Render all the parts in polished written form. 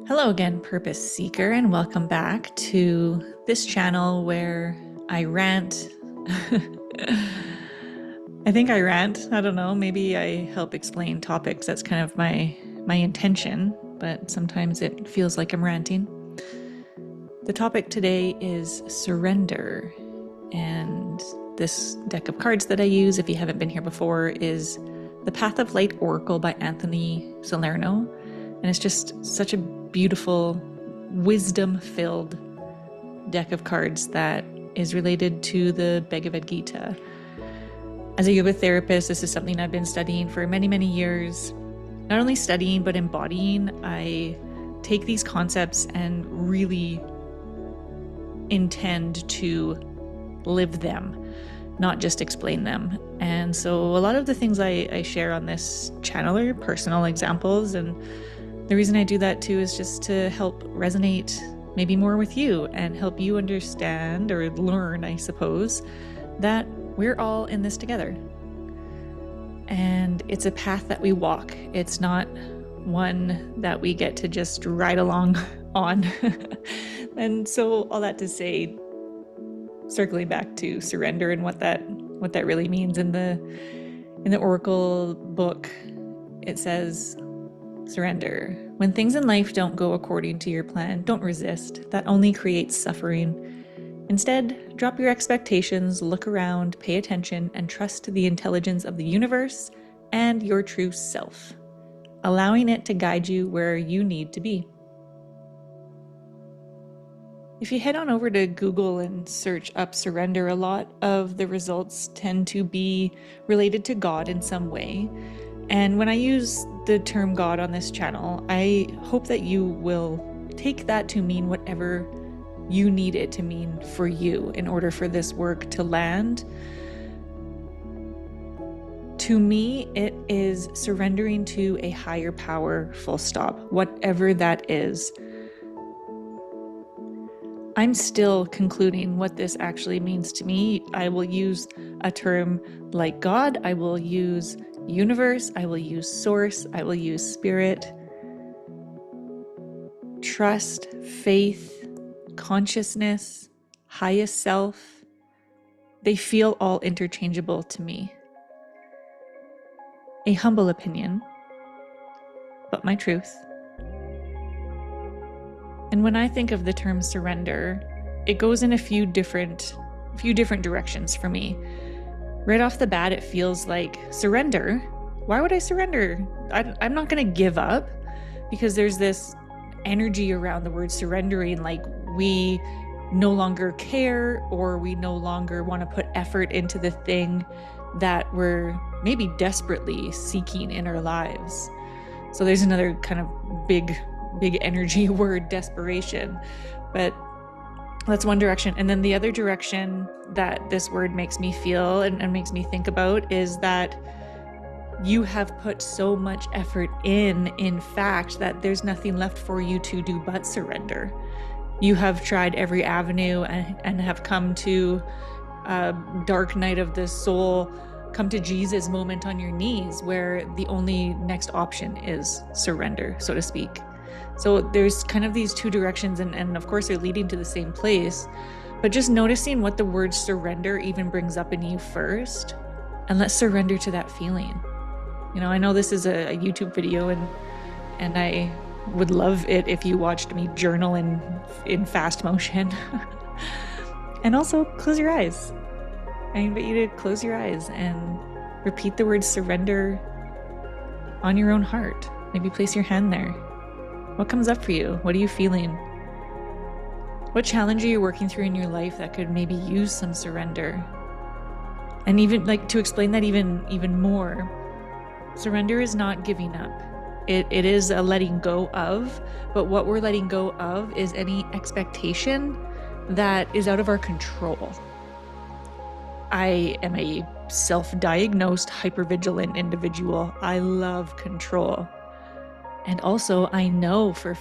Hello again, Purpose Seeker, and welcome back to this channel where I rant. I think I rant. I don't know. Maybe I help explain topics. That's kind of my intention, but sometimes it feels like I'm ranting. The topic today is surrender, and this deck of cards that I use, if you haven't been here before, is the Path of Light Oracle by Anthony Salerno, and it's just such a beautiful, wisdom-filled deck of cards that is related to the Bhagavad Gita. As a yoga therapist, this is something I've been studying for many, many years. Not only studying, but embodying. I take these concepts and really intend to live them, not just explain them. And so a lot of the things I share on this channel are personal examples, and the reason I do that too is just to help resonate maybe more with you and help you understand or learn, I suppose, that we're all in this together. And it's a path that we walk. It's not one that we get to just ride along on. And so all that to say, circling back to surrender and what that really means in the Oracle book, it says, surrender. When things in life don't go according to your plan, don't resist. That only creates suffering. Instead, drop your expectations, look around, pay attention, and trust the intelligence of the universe and your true self, allowing it to guide you where you need to be. If you head on over to Google and search up surrender, a lot of the results tend to be related to God in some way. And when I use the term God on this channel, I hope that you will take that to mean whatever you need it to mean for you in order for this work to land. To me, it is surrendering to a higher power, full stop, whatever that is. I'm still concluding what this actually means to me. I will use a term like God, I will use universe, I will use source, I will use spirit, trust, faith, consciousness, highest self. They feel all interchangeable to me. A humble opinion, but my truth. And when I think of the term surrender, it goes in a few different directions for me. Right off the bat, it feels like surrender. Why would I surrender? I'm not going to give up, because there's this energy around the word surrendering, like we no longer care or we no longer want to put effort into the thing that we're maybe desperately seeking in our lives. So there's another kind of big energy word, desperation. But that's one direction. And then the other direction that this word makes me feel and makes me think about is that you have put so much effort in fact, that there's nothing left for you to do but surrender. You have tried every avenue and have come to a dark night of the soul, come to Jesus moment on your knees, where the only next option is surrender, so to speak. So there's kind of these two directions, and of course they're leading to the same place, but just noticing what the word surrender even brings up in you first, and let's surrender to that feeling. You know, I know this is a YouTube video, and I would love it if you watched me journal in fast motion. And also close your eyes. I invite you to close your eyes and repeat the word surrender on your own heart. Maybe place your hand there. What comes up for you? What are you feeling? What challenge are you working through in your life that could maybe use some surrender? And even like to explain that even more, surrender is not giving up. It is a letting go of, but what we're letting go of is any expectation that is out of our control. I am a self-diagnosed hypervigilant individual. I love control. And also, I know for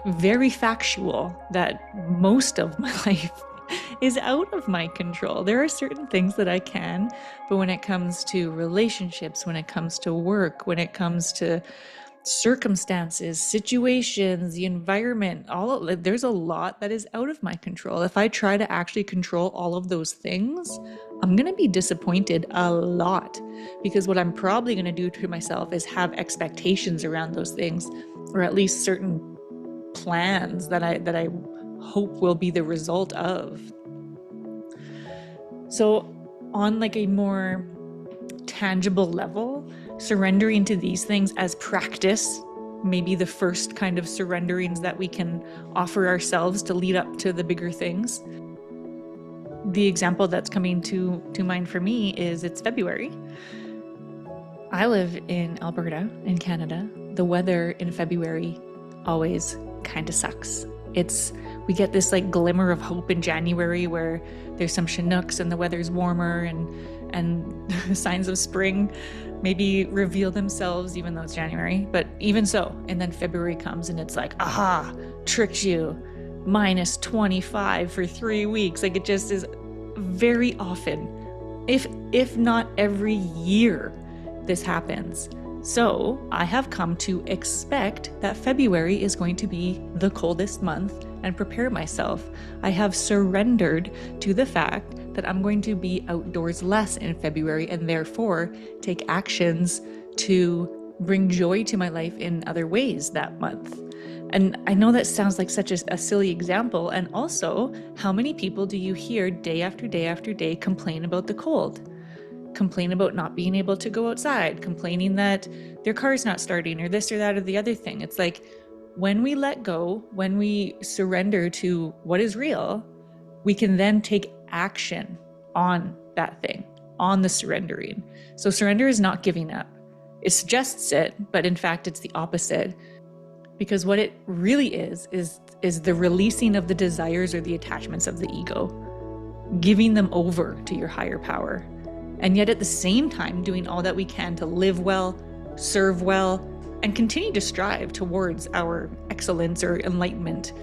very factual that most of my life is out of my control. There are certain things that I can, but when it comes to relationships, when it comes to work, when it comes to circumstances, situations, the environment, there's a lot that is out of my control. If I try to actually control all of those things, I'm going to be disappointed a lot, because what I'm probably going to do to myself is have expectations around those things, or at least certain plans that I hope will be the result of. So on like a more tangible level, surrendering to these things as practice, maybe the first kind of surrenderings that we can offer ourselves to lead up to the bigger things. The example that's coming to mind for me is it's February. I live in Alberta, in Canada. The weather in February always kind of sucks. We get this like glimmer of hope in January where there's some Chinooks and the weather's warmer and signs of spring maybe reveal themselves, even though it's January, but even so. And then February comes and it's like, aha, tricked you, -25 for 3 weeks. Like, it just is very often, if not every year, this happens. So I have come to expect that February is going to be the coldest month and prepare myself. I have surrendered to the fact that I'm going to be outdoors less in February and therefore take actions to bring joy to my life in other ways that month. And I know that sounds like such a silly example. And also, how many people do you hear day after day after day complain about the cold? Complain about not being able to go outside, complaining that their car's not starting or this or that or the other thing. It's like, when we let go, when we surrender to what is real, we can then take action on that thing, on the surrendering. So surrender is not giving up. It suggests it, but in fact, it's the opposite. Because what it really is the releasing of the desires or the attachments of the ego, giving them over to your higher power. And yet at the same time, doing all that we can to live well, serve well, and continue to strive towards our excellence or enlightenment,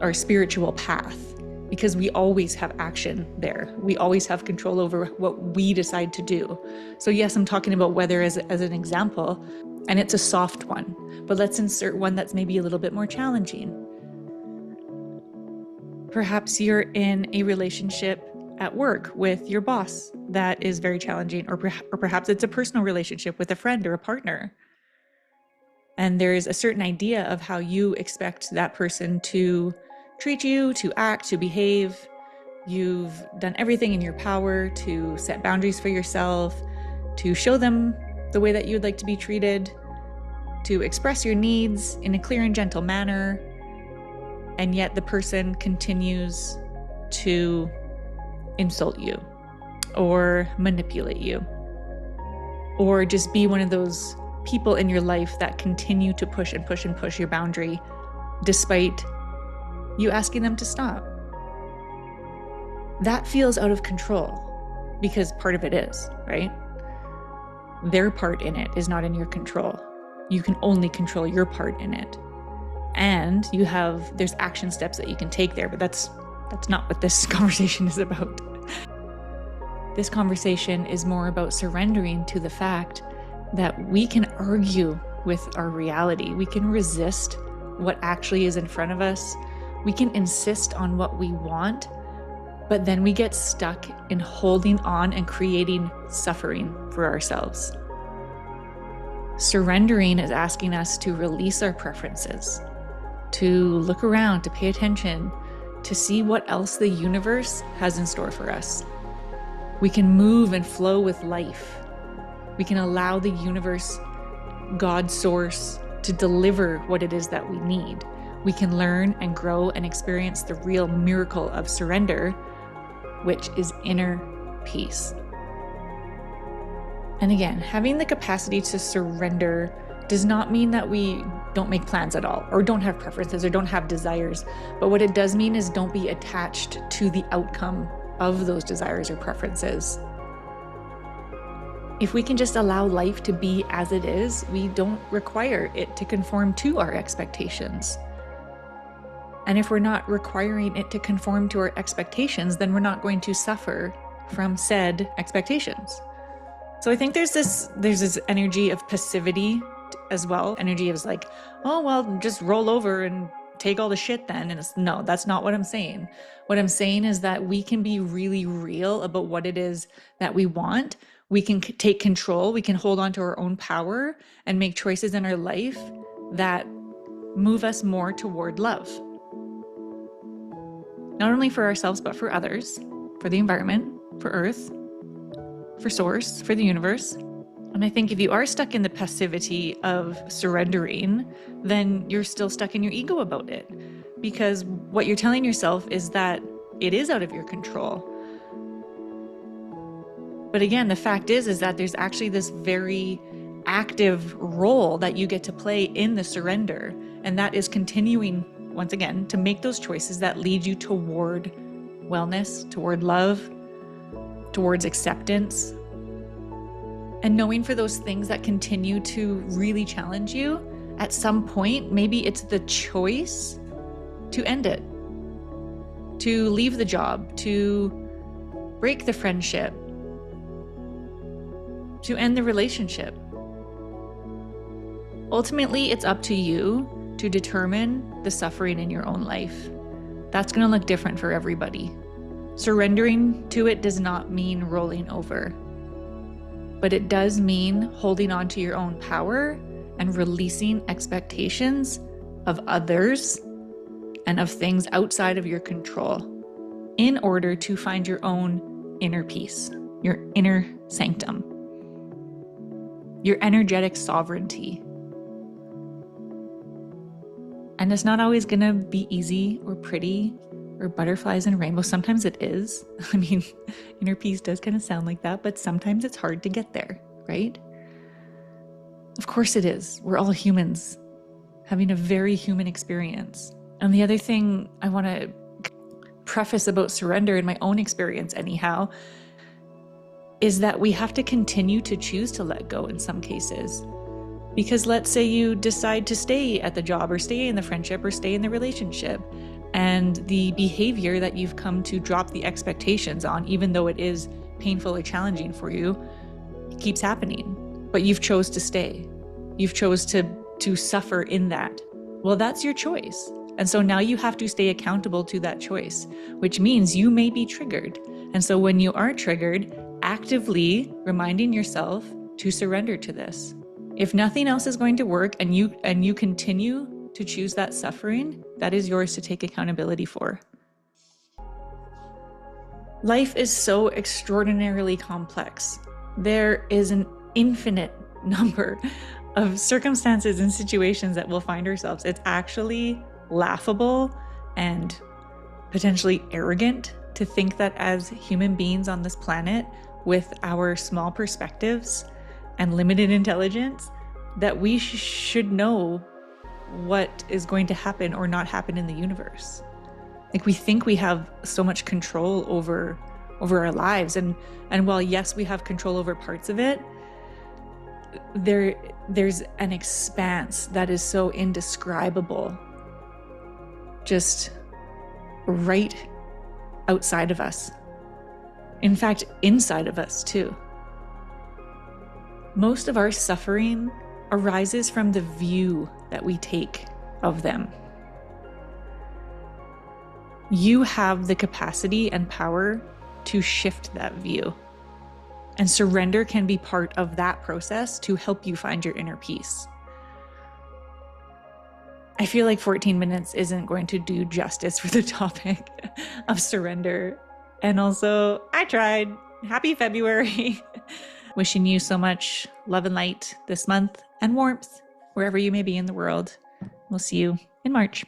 our spiritual path, because we always have action there. We always have control over what we decide to do. So yes, I'm talking about weather as an example, and it's a soft one, but let's insert one that's maybe a little bit more challenging. Perhaps you're in a relationship at work with your boss that is very challenging, or perhaps it's a personal relationship with a friend or a partner. And there's a certain idea of how you expect that person to treat you, to act, to behave. You've done everything in your power to set boundaries for yourself, to show them the way that you'd like to be treated, to express your needs in a clear and gentle manner. And yet the person continues to insult you or manipulate you, or just be one of those people in your life that continue to push and push and push your boundary despite you asking them to stop. That feels out of control, because part of it is, right? Their part in it is not in your control. You can only control your part in it. And there's action steps that you can take there, but that's not what this conversation is about. This conversation is more about surrendering to the fact that we can argue with our reality. We can resist what actually is in front of us. We can insist on what we want, but then we get stuck in holding on and creating suffering for ourselves. Surrendering is asking us to release our preferences, to look around, to pay attention, to see what else the universe has in store for us. We can move and flow with life. We can allow the universe, God source, to deliver what it is that we need. We can learn and grow and experience the real miracle of surrender, which is inner peace. And again, having the capacity to surrender does not mean that we don't make plans at all, or don't have preferences, or don't have desires. But what it does mean is don't be attached to the outcome of those desires or preferences. If we can just allow life to be as it is, we don't require it to conform to our expectations. And if we're not requiring it to conform to our expectations, then we're not going to suffer from said expectations. So I think there's this energy of passivity as well. Energy is like, oh, well, just roll over and take all the shit then. And no, that's not what I'm saying. What I'm saying is that we can be really real about what it is that we want. We can take control. We can hold on to our own power and make choices in our life that move us more toward love. Not only for ourselves, but for others, for the environment, for Earth, for Source, for the universe. And I think if you are stuck in the passivity of surrendering, then you're still stuck in your ego about it. Because what you're telling yourself is that it is out of your control. But again, the fact is that there's actually this very active role that you get to play in the surrender. And that is continuing, once again, to make those choices that lead you toward wellness, toward love, towards acceptance. And knowing for those things that continue to really challenge you, at some point, maybe it's the choice to end it, to leave the job, to break the friendship, to end the relationship. Ultimately, it's up to you to determine the suffering in your own life. That's going to look different for everybody. Surrendering to it does not mean rolling over, but it does mean holding on to your own power and releasing expectations of others and of things outside of your control in order to find your own inner peace, your inner sanctum, your energetic sovereignty. And it's not always going to be easy or pretty or butterflies and rainbows. Sometimes it is. I mean, inner peace does kind of sound like that, but sometimes it's hard to get there, right? Of course it is. We're all humans having a very human experience. And the other thing I want to preface about surrender in my own experience anyhow, is that we have to continue to choose to let go in some cases. Because let's say you decide to stay at the job or stay in the friendship or stay in the relationship, and the behavior that you've come to drop the expectations on, even though it is painful or challenging for you, keeps happening. But you've chose to stay. You've chose to suffer in that. Well, that's your choice. And so now you have to stay accountable to that choice, which means you may be triggered. And so when you are triggered, actively reminding yourself to surrender to this. If nothing else is going to work and you continue to choose that suffering, that is yours to take accountability for. Life is so extraordinarily complex. There is an infinite number of circumstances and situations that we'll find ourselves. It's actually laughable and potentially arrogant to think that as human beings on this planet, with our small perspectives and limited intelligence, that we should know what is going to happen or not happen in the universe. Like, we think we have so much control over our lives, and while yes, we have control over parts of it, there's an expanse that is so indescribable, just right outside of us. In fact, inside of us too. Most of our suffering arises from the view that we take of them. You have the capacity and power to shift that view. And surrender can be part of that process to help you find your inner peace. I feel like 14 minutes isn't going to do justice for the topic of surrender. And also, I tried. Happy February. Wishing you so much love and light this month and warmth wherever you may be in the world. We'll see you in March.